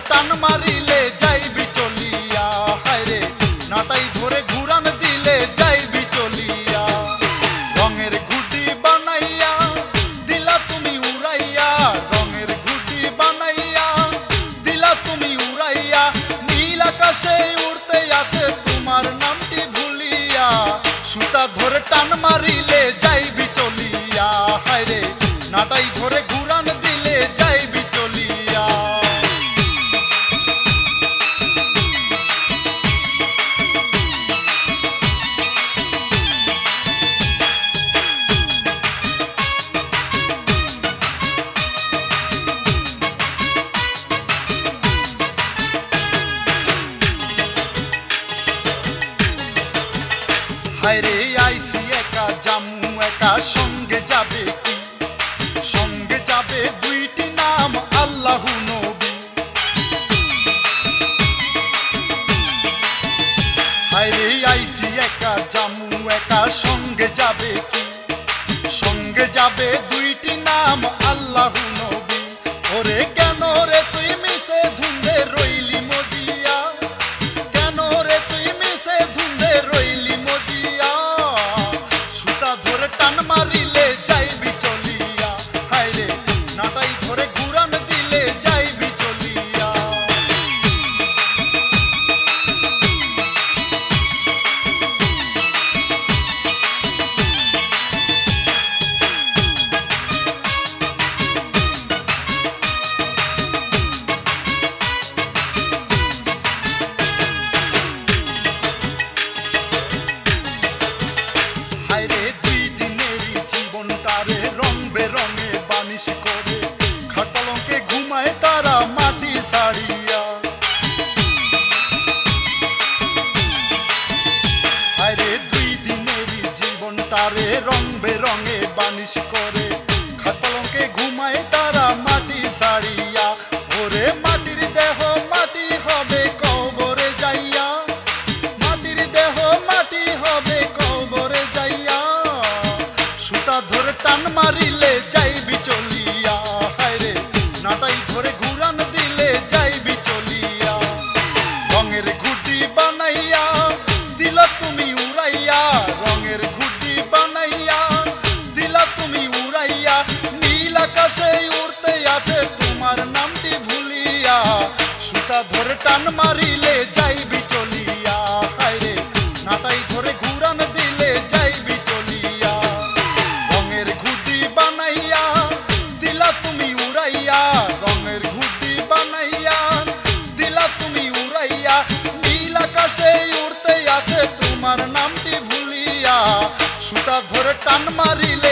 টান মারিলে যাইবি চলিয়া, হায়রে নাটাই ধরে ঘুরান দিলে যাইবি চলিয়া। রঙের ঘুটি বানাইয়া দিলা তুমি উড়াইয়া, রঙের ঘুটি বানাইয়া দিলা তুমি উড়াইয়া। নীল আকাশে উড়তে আছে তোমার নামটি ভুলিয়া, সুতা ধরে টান মারিলে যাইবি চলিয়া, হায়রে নাটাই ধরে ঘুরান দিলে যাইবি চলিয়া। হায়রে আইসি একা জামু একা, সঙ্গে যাবে কি? সঙ্গে যাবে দুইটি নাম আল্লাহু নবী। হায়রে আইসি একা জামু একা, সঙ্গে যাবে কি? সঙ্গে যাবে দুইটি নাম আল্লাহু নবী। ওরে কেন রে তুই মিশে ধুন্দে রইলি মজিয়া, কেন রে তুই মিশে ধুন্দে রইলি মজিয়া। সুতা ধরে টান মারিলে যাইবি চলিয়া, হায়রে নাটাই ধরে ঘুরান দিলে যাইবি চলিয়া। হায়রে দুই দিনেরই জীবনটারে রং বেরঙে বানিশ করে, খাটালকে ঘুমায় তারা মাটি ছাড়িয়া। হায়রে দুই দিনেরই জীবনটারে রং বেরঙে বানিশ করে, খাটালকে ঘুমায় তারা মাটি ছাড়িয়া। ওরে মাটির দেহ মাটি হবে কবরে যাইয়া, মাটির দেহ মাটি হবে কবরে যাইয়া। সুতা ধরে টান মারিলে যাইবি চলিয়া, হায়রে নাটাই ধরে ঘুরান দিলে যাইবি চলিয়া। রঙের ঘুটি বানাইয়া দিলা তুমি উড়াইয়া, রঙের ঘুটি বানাইয়া দিলা তুমি উড়াইয়া। নীল আকাশে উড়তে আছে তোমার নামটি ভুলিয়া, সুতা ধরে টান মারিলে যাইবি চলিয়া, হায়রে নাটাই ধরে ঘুরান দিলে যাইবি চলিয়া। রঙের ঘুটি বানাইয়া দিলা তুমি উড়াইয়া, রঙের ঘুটি বানাইয়া দিলা তুমি উড়াইয়া। নীল আকাশে উড়তে আছে তোমার নামটি ভুলিয়া, সুতা ধরে টান মারিলে